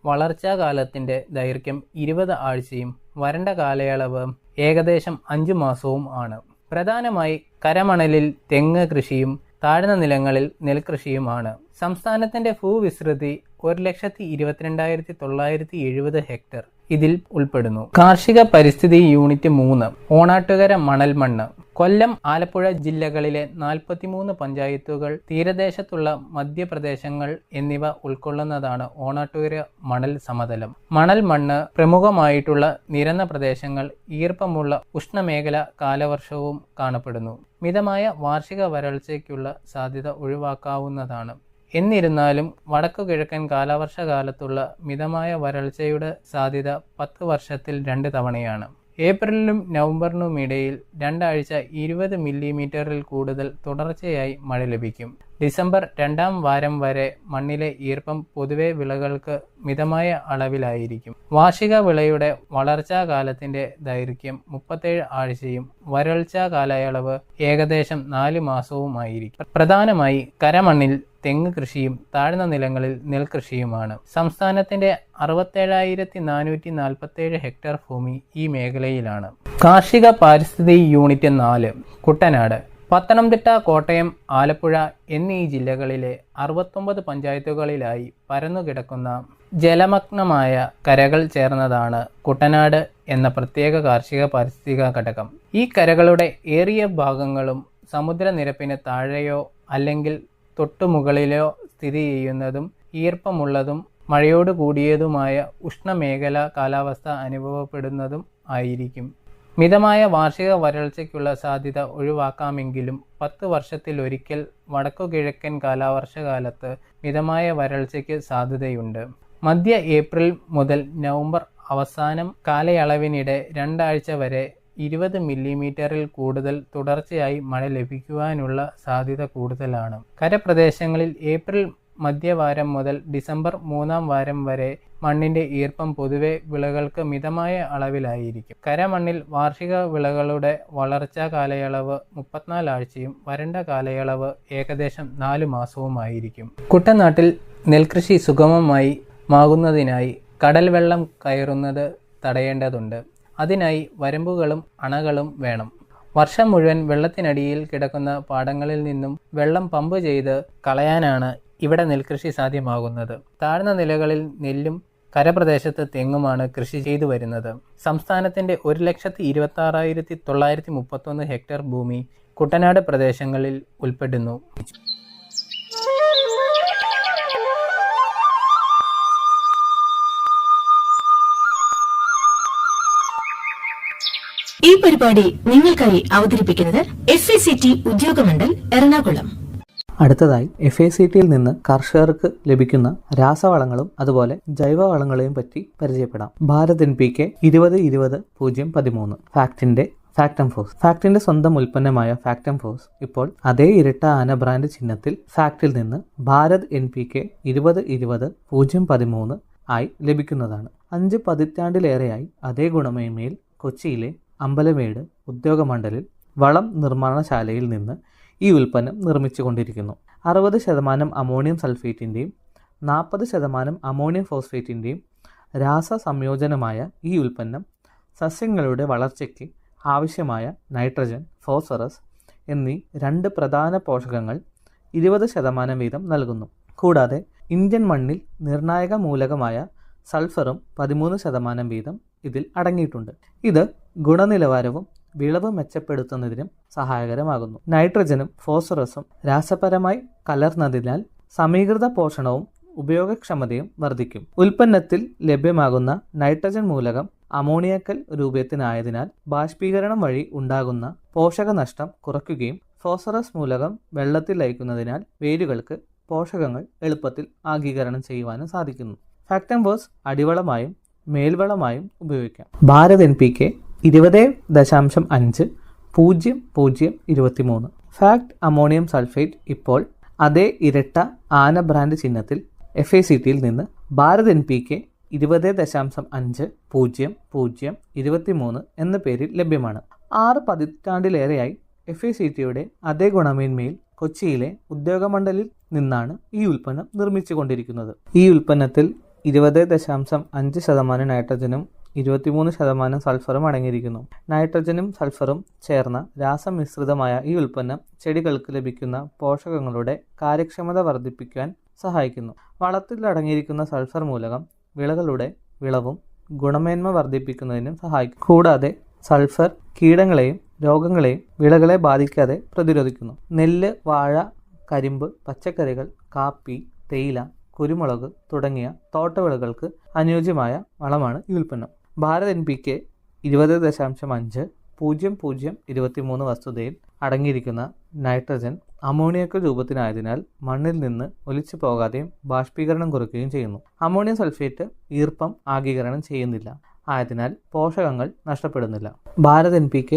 വളർച്ചാ കാലത്തിന്റെ ദൈർഘ്യം 20 ആഴ്ചയും വരണ്ട കാലയളവ് ഏകദേശം 5 മാസവും ആണ്. പ്രധാനമായി കരമണലിൽ തെങ്ങ് കൃഷിയും താഴ്ന്ന നിലങ്ങളിൽ നെൽകൃഷിയുമാണ്. സംസ്ഥാനത്തിന്റെ ഭൂവിസ്തൃതി 1,22,970 ഹെക്ടർ ഇതിൽ ഉൾപ്പെടുന്നു. കാർഷിക പരിസ്ഥിതി യൂണിറ്റ് 3. ഓണാട്ടുകര മണൽ മണ്ണ്. കൊല്ലം, ആലപ്പുഴ ജില്ലകളിലെ 43 പഞ്ചായത്തുകൾ, തീരദേശത്തുള്ള മധ്യപ്രദേശങ്ങൾ എന്നിവ ഉൾക്കൊള്ളുന്നതാണ് ഓണാട്ടുകര മണൽ സമതലം. മണൽ മണ്ണ് പ്രമുഖമായിട്ടുള്ള നിരന്ന പ്രദേശങ്ങൾ, ഈർപ്പമുള്ള ഉഷ്ണമേഖല കാലവർഷവും കാണപ്പെടുന്നു. മിതമായ വാർഷിക വരൾച്ചയ്ക്കുള്ള സാധ്യത ഒഴിവാക്കാവുന്നതാണ്. എന്നിരുന്നാലും വടക്കു കിഴക്കൻ കാലവർഷ കാലത്തുള്ള മിതമായ വരൾച്ചയുടെ സാധ്യത 10 വർഷത്തിൽ 2 തവണയാണ്. ഏപ്രിലിനും നവംബറിനും ഇടയിൽ 2 ആഴ്ച 20 മില്ലിമീറ്ററിൽ കൂടുതൽ തുടർച്ചയായി മഴ ലഭിക്കും. ഡിസംബർ 2-ാം വാരം വരെ മണ്ണിലെ ഈർപ്പം പൊതുവെ വിളകൾക്ക് മിതമായ അളവിലായിരിക്കും. വാർഷിക വിളയുടെ വളർച്ചാ കാലത്തിന്റെ ദൈർഘ്യം 37 ആഴ്ചയും വരൾച്ചാ കാലയളവ് ഏകദേശം 4 മാസവുമായിരിക്കും. പ്രധാനമായി കരമണ്ണിൽ തെങ്ങ് കൃഷിയും താഴ്ന്ന നിലങ്ങളിൽ നെൽകൃഷിയുമാണ്. സംസ്ഥാനത്തിന്റെ 67,447 ഹെക്ടർ ഭൂമി ഈ മേഖലയിലാണ്. കാർഷിക പാരിസ്ഥിതിക യൂണിറ്റ് 4 കുട്ടനാട്. പത്തനംതിട്ട, കോട്ടയം, ആലപ്പുഴ എന്നീ ജില്ലകളിലെ 69 പഞ്ചായത്തുകളിലായി പരന്നുകിടക്കുന്ന ജലമഗ്നമായ കരകൾ ചേർന്നതാണ് കുട്ടനാട് എന്ന പ്രത്യേക കാർഷിക പാരിസ്ഥിതിക ഘടകം. ഈ കരകളുടെ ഏറിയ ഭാഗങ്ങളും സമുദ്രനിരപ്പിന് താഴെയോ അല്ലെങ്കിൽ തൊട്ടുമുകളിലോ സ്ഥിതി ചെയ്യുന്നതും ഈർപ്പമുള്ളതും മഴയോട് കൂടിയതുമായ ഉഷ്ണമേഖല കാലാവസ്ഥ അനുഭവപ്പെടുന്നതും ആയിരിക്കും. മിതമായ വാർഷിക വരൾച്ചയ്ക്കുള്ള സാധ്യത ഒഴിവാക്കാമെങ്കിലും 10 വർഷത്തിലൊരിക്കൽ വടക്കുകിഴക്കൻ കാലവർഷകാലത്ത് മിതമായ വരൾച്ചയ്ക്ക് സാധ്യതയുണ്ട്. മധ്യ ഏപ്രിൽ മുതൽ നവംബർ അവസാനം കാലയളവിനിടെ 2 ആഴ്ച വരെ 20 മില്ലിമീറ്ററിൽ കൂടുതൽ തുടർച്ചയായി മഴ ലഭിക്കുവാനുള്ള സാധ്യത കൂടുതലാണ്. കരപ്രദേശങ്ങളിൽ ഏപ്രിൽ മധ്യവാരം മുതൽ ഡിസംബർ 3-ാം വാരം വരെ മണ്ണിന്റെ ഈർപ്പം പൊതുവെ വിളകൾക്ക് മിതമായ അളവിലായിരിക്കും. കരമണ്ണിൽ വാർഷിക വിളകളുടെ വളർച്ചാ കാലയളവ് 34 ആഴ്ചയും വരണ്ട കാലയളവ് ഏകദേശം 4 മാസവുമായിരിക്കും. കുട്ടനാട്ടിൽ നെൽകൃഷി സുഗമമായി മാകുന്നതിനായി കടൽ വെള്ളം കയറുന്നത് തടയേണ്ടതുണ്ട്. അതിനായി വരമ്പുകളും അണകളും വേണം. വർഷം മുഴുവൻ വെള്ളത്തിനടിയിൽ കിടക്കുന്ന പാടങ്ങളിൽ നിന്നും വെള്ളം പമ്പ് ചെയ്ത് കളയാനാണ് ഇവിടെ നെൽകൃഷി സാധ്യമാകുന്നത്. താഴ്ന്ന നിലകളിൽ നെല്ലും കരപ്രദേശത്ത് തെങ്ങുമാണ് കൃഷി ചെയ്തു വരുന്നത്. സംസ്ഥാനത്തിന്റെ 1,26,931 ഹെക്ടർ ഭൂമി കുട്ടനാട് പ്രദേശങ്ങളിൽ ഉൾപ്പെടുന്നു. ഈ പരിപാടി നിങ്ങൾക്കായി അവതരിപ്പിക്കുന്നത് FACT ഉദ്യോഗമണ്ഡൽ എറണാകുളം. അടുത്തതായി FACTയിൽ നിന്ന് കർഷകർക്ക് ലഭിക്കുന്ന രാസവളങ്ങളും അതുപോലെ ജൈവവളങ്ങളെയും പറ്റി പരിചയപ്പെടാം. ഭാരത് NPK 20-20-013 ഫാക്ടംഫോസ്. ഫാക്ടിന്റെ സ്വന്തം ഉൽപ്പന്നമായ ഫാക്ടംഫോസ് ഇപ്പോൾ അതേ ഇരട്ട ആന ബ്രാൻഡ് ചിഹ്നത്തിൽ ഫാക്ടിൽ നിന്ന് ഭാരത് NPK 20-20-013 ആയി ലഭിക്കുന്നതാണ്. 5 പതിറ്റാണ്ടിലേറെയായി അതേ ഗുണമേന്മയിൽ കൊച്ചിയിലെ അമ്പലമേട് ഉദ്യോഗമണ്ഡലിൽ വളം നിർമ്മാണശാലയിൽ നിന്ന് ഈ ഉൽപ്പന്നം നിർമ്മിച്ചുകൊണ്ടിരിക്കുന്നു. 60% അമോണിയം സൾഫേറ്റിൻ്റെയും 40% അമോണിയം ഫോസ്ഫേറ്റിൻ്റെയും രാസസംയോജനമായ ഈ ഉൽപ്പന്നം സസ്യങ്ങളുടെ വളർച്ചയ്ക്ക് ആവശ്യമായ നൈട്രജൻ, ഫോസ്ഫറസ് എന്നീ 2 പ്രധാന പോഷകങ്ങൾ 20% വീതം നൽകുന്നു. കൂടാതെ ഇന്ത്യൻ മണ്ണിൽ നിർണായക മൂലകമായ സൾഫറും 13% വീതം ഇതിൽ അടങ്ങിയിട്ടുണ്ട്. ഇത് ഗുണനിലവാരവും വിളവ് മെച്ചപ്പെടുത്തുന്നതിനും സഹായകരമാകുന്നു. നൈട്രജനും ഫോസ്ഫറസും രാസപരമായി കലർന്നതിനാൽ സമീകൃത പോഷണവും ഉപയോഗക്ഷമതയും വർദ്ധിക്കും. ഉൽപ്പന്നത്തിൽ ലഭ്യമാകുന്ന നൈട്രജൻ മൂലകം അമോണിയക്കൽ രൂപത്തിനായതിനാൽ ബാഷ്പീകരണം വഴി ഉണ്ടാകുന്ന പോഷകനഷ്ടം കുറയ്ക്കുകയും ഫോസ്ഫറസ് മൂലകം വെള്ളത്തിൽ ലയിക്കുന്നതിനാൽ വേരുകൾക്ക് പോഷകങ്ങൾ എളുപ്പത്തിൽ ആഗീകരണം ചെയ്യുവാനും സാധിക്കുന്നു. ഫാക്ടംഫോസ് അടിവളമായും മേൽവളമായും ഉപയോഗിക്കാം. Bharat NPK 20.5-00-23 fact ammonium sulphate ഇപ്പോൾ അതേ ഇരട്ട ആന ബ്രാൻഡ് ചിഹ്നത്തിൽ FACTയിൽ നിന്ന് ഭാരത് NPK 20.5-00-23 എന്ന പേരിൽ ലഭ്യമാണ്. 6 പതിറ്റാണ്ടിലേറെയായി FACTയുടെ അതേ ഗുണമേന്മയിൽ കൊച്ചിയിലെ ഉദ്യോഗമണ്ഡലിൽ നിന്നാണ് ഈ ഉൽപ്പന്നം നിർമ്മിച്ചുകൊണ്ടിരിക്കുന്നത്. ഈ ഉൽപ്പന്നത്തിൽ 20.5% നൈട്രജനും 23% സൾഫറും അടങ്ങിയിരിക്കുന്നു. നൈട്രജനും സൾഫറും ചേർന്ന രാസമിശ്രിതമായ ഈ ഉൽപ്പന്നം ചെടികൾക്ക് ലഭിക്കുന്ന പോഷകങ്ങളുടെ കാര്യക്ഷമത വർദ്ധിപ്പിക്കാൻ സഹായിക്കുന്നു. വളത്തിൽ അടങ്ങിയിരിക്കുന്ന സൾഫർ മൂലകം വിളകളുടെ വിളവും ഗുണമേന്മ വർദ്ധിപ്പിക്കുന്നതിനും സഹായിക്കും. കൂടാതെ സൾഫർ കീടങ്ങളെയും രോഗങ്ങളെയും വിളകളെ ബാധിക്കാതെ പ്രതിരോധിക്കുന്നു. നെല്ല്, വാഴ, കരിമ്പ്, പച്ചക്കറികൾ, കാപ്പി, തേയില, കുരുമുളക് തുടങ്ങിയ തോട്ടവിളകൾക്ക് അനുയോജ്യമായ വളമാണ് ഈ ഉൽപ്പന്നം. ഭാരത് NPK 20.5-00-23 വസ്തുതയിൽ അടങ്ങിയിരിക്കുന്ന നൈട്രജൻ അമോണിയക്ക് രൂപത്തിനായതിനാൽ മണ്ണിൽ നിന്ന് ഒലിച്ചു പോകാതെയും ബാഷ്പീകരണം കുറയ്ക്കുകയും ചെയ്യുന്നു. അമോണിയം സൾഫേറ്റ് ഈർപ്പം ആഗീകരണം ചെയ്യുന്നില്ല. ആയതിനാൽ പോഷകങ്ങൾ നഷ്ടപ്പെടുന്നില്ല. ഭാരത് NPK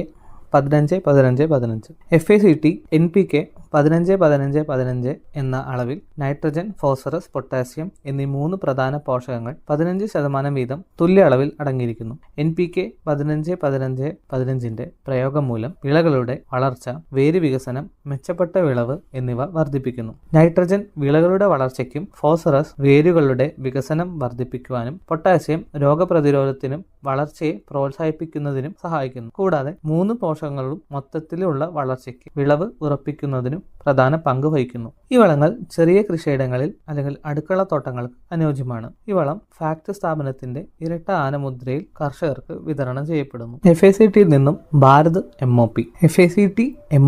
15-15-15, FACT NPK 15-15-15 എന്ന അളവിൽ നൈട്രജൻ, ഫോസ്ഫറസ്, പൊട്ടാസ്യം എന്നീ 3 പ്രധാന പോഷകങ്ങൾ 15% വീതം തുല്യ അളവിൽ അടങ്ങിയിരിക്കുന്നു. NPK 15-15-15ന്റെ പ്രയോഗം മൂലം വിളകളുടെ വളർച്ച, വേര് വികസനം, മെച്ചപ്പെട്ട വിളവ് എന്നിവ വർദ്ധിപ്പിക്കുന്നു. നൈട്രജൻ വിളകളുടെ വളർച്ചയ്ക്കും ഫോസ്ഫറസ് വേരുകളുടെ വികസനം വർദ്ധിപ്പിക്കുവാനും പൊട്ടാസ്യം രോഗപ്രതിരോധത്തിനും വളർച്ചയെ പ്രോത്സാഹിപ്പിക്കുന്നതിനും സഹായിക്കുന്നു. കൂടാതെ 3 പോഷകങ്ങളും മൊത്തത്തിലുള്ള വളർച്ചയ്ക്ക് വിളവ് ഉറപ്പിക്കുന്നതിനും പ്രധാന പങ്ക് വഹിക്കുന്നു. ഈ വളങ്ങൾ ചെറിയ കൃഷിയിടങ്ങളിൽ അല്ലെങ്കിൽ അടുക്കള തോട്ടങ്ങൾക്ക് അനുയോജ്യമാണ്. ഈ വളം ഫാക്ട് സ്ഥാപനത്തിന്റെ ഇരട്ട ആനമുദ്രയിൽ കർഷകർക്ക് വിതരണം ചെയ്യപ്പെടുന്നു. FACTയിൽ നിന്നും ഭാരത് MOP. FACT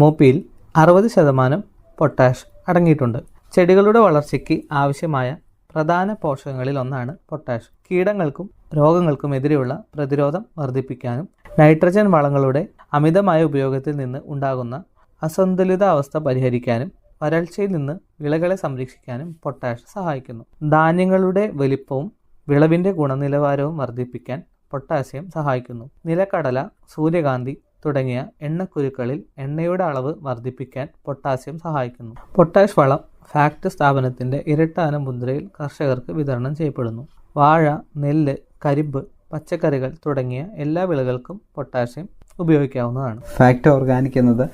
MOPയിൽ 60% പൊട്ടാഷ് അടങ്ങിയിട്ടുണ്ട്. ചെടികളുടെ വളർച്ചയ്ക്ക് ആവശ്യമായ പ്രധാന പോഷകങ്ങളിൽ ഒന്നാണ് പൊട്ടാഷ്. കീടങ്ങൾക്കും രോഗങ്ങൾക്കും എതിരെയുള്ള പ്രതിരോധം വർദ്ധിപ്പിക്കാനും നൈട്രജൻ വളങ്ങളുടെ അമിതമായ ഉപയോഗത്തിൽ നിന്ന് ഉണ്ടാകുന്ന അസന്തുലിതാവസ്ഥ പരിഹരിക്കാനും വരൾച്ചയിൽ നിന്ന് വിളകളെ സംരക്ഷിക്കാനും പൊട്ടാഷ് സഹായിക്കുന്നു. ധാന്യങ്ങളുടെ വലിപ്പവും വിളവിന്റെ ഗുണനിലവാരവും വർദ്ധിപ്പിക്കാൻ പൊട്ടാസ്യം സഹായിക്കുന്നു. നിലക്കടല, സൂര്യകാന്തി തുടങ്ങിയ എണ്ണക്കുരുക്കളിൽ എണ്ണയുടെ അളവ് വർദ്ധിപ്പിക്കാൻ പൊട്ടാസ്യം സഹായിക്കുന്നു. പൊട്ടാഷ് വളം ഫാക്ട് സ്ഥാപനത്തിന്റെ ഇരട്ടാന മുദ്രയിൽ കർഷകർക്ക് വിതരണം ചെയ്യപ്പെടുന്നു. വാഴ, നെല്ല്, കരിമ്പ്, പച്ചക്കറികൾ തുടങ്ങിയ എല്ലാ വിളകൾക്കും പൊട്ടാസ്യം ഉപയോഗിക്കാവുന്നതാണ്. ഫാക്ട് ഓർഗാനിക് എന്നത്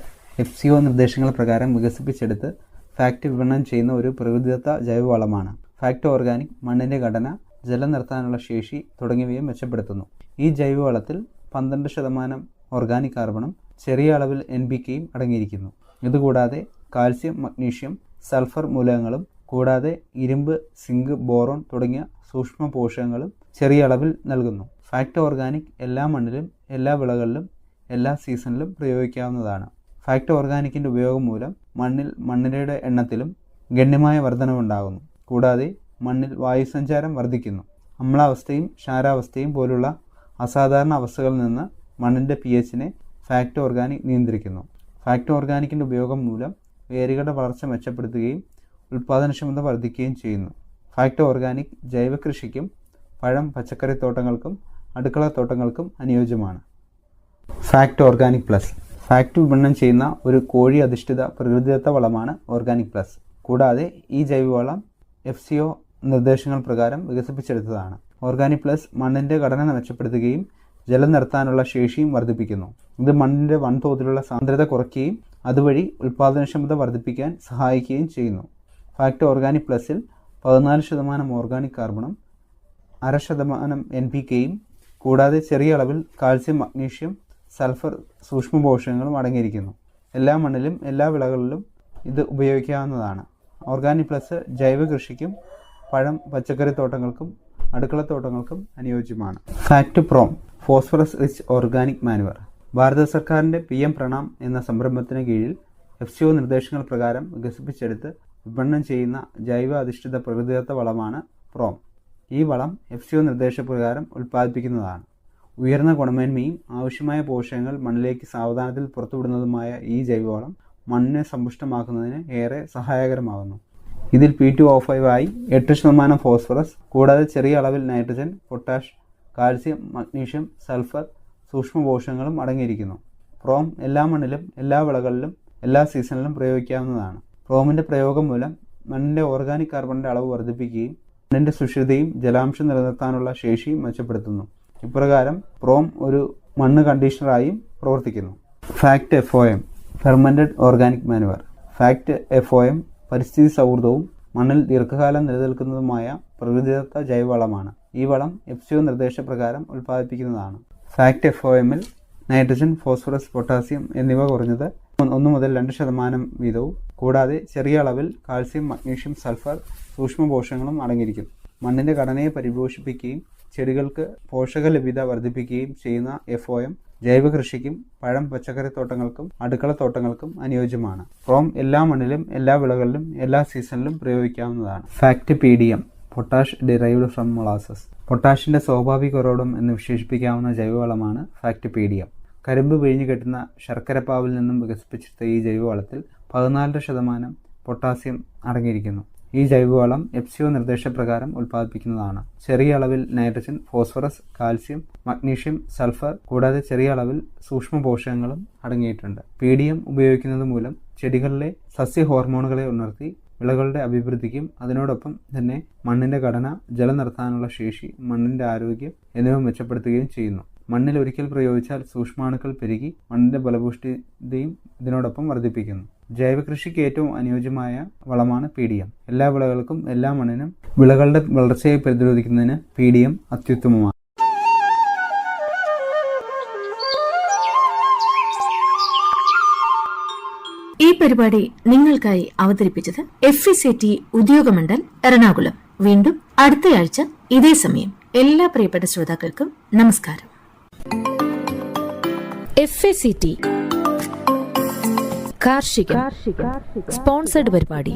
FCO നിർദ്ദേശങ്ങൾ പ്രകാരം വികസിപ്പിച്ചെടുത്ത് ഫാക്ട് വിപണനം ചെയ്യുന്ന ഒരു പ്രകൃതിദത്ത ജൈവവളമാണ്. ഫാക്ട് ഓർഗാനിക് മണ്ണിൻ്റെ ഘടന, ജലം നിർത്താനുള്ള ശേഷി തുടങ്ങിയവയെ മെച്ചപ്പെടുത്തുന്നു. ഈ ജൈവവളത്തിൽ 12% ഓർഗാനിക് കാർബണും ചെറിയ അളവിൽ NPKയും അടങ്ങിയിരിക്കുന്നു. ഇതുകൂടാതെ കാൽസ്യം, മഗ്നീഷ്യം, സൾഫർ മൂലകങ്ങളും കൂടാതെ ഇരുമ്പ്, സിങ്ക്, ബോറോൺ തുടങ്ങിയ സൂക്ഷ്മ പോഷകങ്ങളും ചെറിയ അളവിൽ നൽകുന്നു. ഫാക്ട് ഓർഗാനിക് എല്ലാ മണ്ണിലും, എല്ലാ വിളകളിലും, എല്ലാ സീസണിലും പ്രയോഗിക്കാവുന്നതാണ്. ഫാക്ട് ഓർഗാനിക്കിൻ്റെ ഉപയോഗം മൂലം മണ്ണിരയുടെ എണ്ണത്തിലും ഗണ്യമായ വർധനവുണ്ടാകുന്നു. കൂടാതെ മണ്ണിൽ വായുസഞ്ചാരം വർദ്ധിക്കുന്നു. അമ്ലാവസ്ഥയും ക്ഷാരാവസ്ഥയും പോലുള്ള അസാധാരണ അവസ്ഥകളിൽ നിന്ന് മണ്ണിൻ്റെ pHനെ ഫാക്ട് ഓർഗാനിക് നിയന്ത്രിക്കുന്നു. ഫാക്ട് ഓർഗാനിക്കിൻ്റെ ഉപയോഗം മൂലം വേരുകളുടെ വളർച്ച മെച്ചപ്പെടുത്തുകയും ഉൽപ്പാദനക്ഷമത വർദ്ധിക്കുകയും ചെയ്യുന്നു. ഫാക്ട് ഓർഗാനിക് ജൈവ കൃഷിക്കും പഴം, പച്ചക്കറി തോട്ടങ്ങൾക്കും അടുക്കള തോട്ടങ്ങൾക്കും അനുയോജ്യമാണ്. ഫാക്ട് ഓർഗാനിക് പ്ലസ് ഫാക്ട് വിപണനം ചെയ്യുന്ന ഒരു കോഴി അധിഷ്ഠിത പ്രകൃതിദത്ത വളമാണ് ഓർഗാനിക് പ്ലസ്. കൂടാതെ ഈ ജൈവവളം FCO നിർദ്ദേശങ്ങൾ പ്രകാരം വികസിപ്പിച്ചെടുത്തതാണ്. ഓർഗാനിക് പ്ലസ് മണ്ണിൻ്റെ ഘടന മെച്ചപ്പെടുത്തുകയും ജലം നിർത്താനുള്ള ശേഷിയും വർദ്ധിപ്പിക്കുന്നു. ഇത് മണ്ണിൻ്റെ വൻതോതിലുള്ള സാന്ദ്രത കുറയ്ക്കുകയും അതുവഴി ഉൽപ്പാദനക്ഷമത വർദ്ധിപ്പിക്കാൻ സഹായിക്കുകയും ചെയ്യുന്നു. ഫാക്ട് ഓർഗാനിക് പ്ലസിൽ 14% ഓർഗാനിക് കാർബണും 0.5% NPKയും കൂടാതെ ചെറിയ അളവിൽ കാൽസ്യം, മഗ്നീഷ്യം, സൾഫർ സൂക്ഷ്മ പോഷകങ്ങളും അടങ്ങിയിരിക്കുന്നു. എല്ലാ മണ്ണിലും എല്ലാ വിളകളിലും ഇത് ഉപയോഗിക്കാവുന്നതാണ്. ഓർഗാനിക് പ്ലസ് ജൈവ കൃഷിക്കും പഴം, പച്ചക്കറി തോട്ടങ്ങൾക്കും അടുക്കള തോട്ടങ്ങൾക്കും അനുയോജ്യമാണ്. FACT PROM phosphorus rich organic manure ഭാരത സർക്കാരിൻ്റെ PM പ്രണാം എന്ന സംരംഭത്തിന് കീഴിൽ FCO നിർദ്ദേശങ്ങൾ പ്രകാരം വികസിപ്പിച്ചെടുത്ത് വിപണനം ചെയ്യുന്ന ജൈവ അധിഷ്ഠിത പ്രകൃതിദത്ത വളമാണ് പ്രോം. ഈ വളം FCO നിർദ്ദേശപ്രകാരം ഉൽപ്പാദിപ്പിക്കുന്നതാണ്. ഉയർന്ന ഗുണമേന്മയും ആവശ്യമായ പോഷകങ്ങൾ മണ്ണിലേക്ക് സാവധാനത്തിൽ പുറത്തുവിടുന്നതുമായ ഈ ജൈവവളം മണ്ണിനെ സമ്പുഷ്ടമാക്കുന്നതിന് ഏറെ സഹായകരമാകുന്നു. ഇതിൽ P2O5 ആയി 8% ഫോസ്ഫറസ് കൂടാതെ ചെറിയ അളവിൽ nitrogen, potash, calcium, magnesium, sulphur സൂക്ഷ്മ പോഷകങ്ങളും അടങ്ങിയിരിക്കുന്നു. പ്രോം എല്ലാ മണ്ണിലും, എല്ലാ വിളകളിലും, എല്ലാ സീസണിലും പ്രയോഗിക്കാവുന്നതാണ്. പ്രോമിൻ്റെ പ്രയോഗം മൂലം മണ്ണിൻ്റെ ഓർഗാനിക് കാർബണിൻ്റെ അളവ് വർദ്ധിപ്പിക്കുകയും മണ്ണിൻ്റെ സുഷിരതയും ജലാംശം നിലനിർത്താനുള്ള ശേഷിയും മെച്ചപ്പെടുത്തുന്നു. ഇപ്രകാരം പ്രോം ഒരു മണ്ണ് കണ്ടീഷണറായും പ്രവർത്തിക്കുന്നു. Fact FOM fermented organic manoeuvre fact FOM പരിസ്ഥിതി സൗഹൃദവും മണ്ണിൽ ദീർഘകാലം നിലനിൽക്കുന്നതുമായ പ്രകൃതിദത്ത ജൈവവളമാണ്. ഈ വളം FCO നിർദ്ദേശപ്രകാരം ഉൽപ്പാദിപ്പിക്കുന്നതാണ്. ഫാക്ട് FOMൽ നൈട്രജൻ, ഫോസ്ഫറസ്, പൊട്ടാസ്യം എന്നിവ കുറഞ്ഞത് 1 മുതൽ 2% വീതവും കൂടാതെ ചെറിയ അളവിൽ കാൽസ്യം, മഗ്നീഷ്യം, സൾഫർ സൂക്ഷ്മ പോഷകങ്ങളും അടങ്ങിയിരിക്കുന്നു. മണ്ണിൻ്റെ ഘടനയെ പരിപോഷിപ്പിക്കുകയും ചെടികൾക്ക് പോഷക ലഭ്യത വർദ്ധിപ്പിക്കുകയും ചെയ്യുന്ന FOM ജൈവ കൃഷിക്കും പഴം, പച്ചക്കറി തോട്ടങ്ങൾക്കും അടുക്കള തോട്ടങ്ങൾക്കും അനുയോജ്യമാണ്. പ്രോം എല്ലാ മണ്ണിലും, എല്ലാ വിളകളിലും, എല്ലാ സീസണിലും പ്രയോഗിക്കാവുന്നതാണ്. FACT PDM potash derived from molasses പൊട്ടാഷിൻ്റെ സ്വാഭാവിക ഉറവിടം എന്ന് വിശേഷിപ്പിക്കാവുന്ന ജൈവവളമാണ് ഫാക്ട് PDM. കരിമ്പ് പിഴിഞ്ഞു കെട്ടുന്ന ശർക്കരപ്പാവിൽ നിന്നും വികസിപ്പിച്ചെടുത്ത ഈ ജൈവവളത്തിൽ 14% പൊട്ടാസ്യം അടങ്ങിയിരിക്കുന്നു. ഈ ജൈവവളം FCO നിർദ്ദേശപ്രകാരം ഉൽപ്പാദിപ്പിക്കുന്നതാണ്. ചെറിയ അളവിൽ nitrogen, phosphorus, calcium, magnesium, sulphur കൂടാതെ ചെറിയ അളവിൽ സൂക്ഷ്മ പോഷകങ്ങളും അടങ്ങിയിട്ടുണ്ട്. PDM ഉപയോഗിക്കുന്നത് മൂലം ചെടികളിലെ സസ്യ ഹോർമോണുകളെ ഉണർത്തി വിളകളുടെ അഭിവൃദ്ധിക്കും അതിനോടൊപ്പം തന്നെ മണ്ണിന്റെ ഘടന, ജലം നിർത്താനുള്ള ശേഷി, മണ്ണിന്റെ ആരോഗ്യം എന്നിവ മെച്ചപ്പെടുത്തുകയും ചെയ്യുന്നു. മണ്ണിൽ ഒരിക്കൽ പ്രയോഗിച്ചാൽ സൂക്ഷ്മാണുക്കൾ പെരുകി മണ്ണിന്റെ ഫലപുഷ്ടിയും ഇതിനോടൊപ്പം വർദ്ധിപ്പിക്കുന്നു. ജൈവകൃഷിക്ക് ഏറ്റവും അനുയോജ്യമായ വളമാണ് PDM. എല്ലാ വിളകൾക്കും എല്ലാ മണ്ണിനും വിളകളുടെ വളർച്ചയെ പ്രതിരോധിക്കുന്നതിന് PDM അത്യുത്തമമാണ്. ഈ പരിപാടി നിങ്ങൾക്കായി അവതരിപ്പിച്ചത് FECT ഉദ്യോഗമണ്ഡൽ എറണാകുളം. വീണ്ടും അടുത്തയാഴ്ച ഇതേ സമയം. എല്ലാ പ്രിയപ്പെട്ട ശ്രോതാക്കൾക്കും നമസ്കാരം. FACT കാർഷിക സ്പോൺസർഡ് പരിപാടി.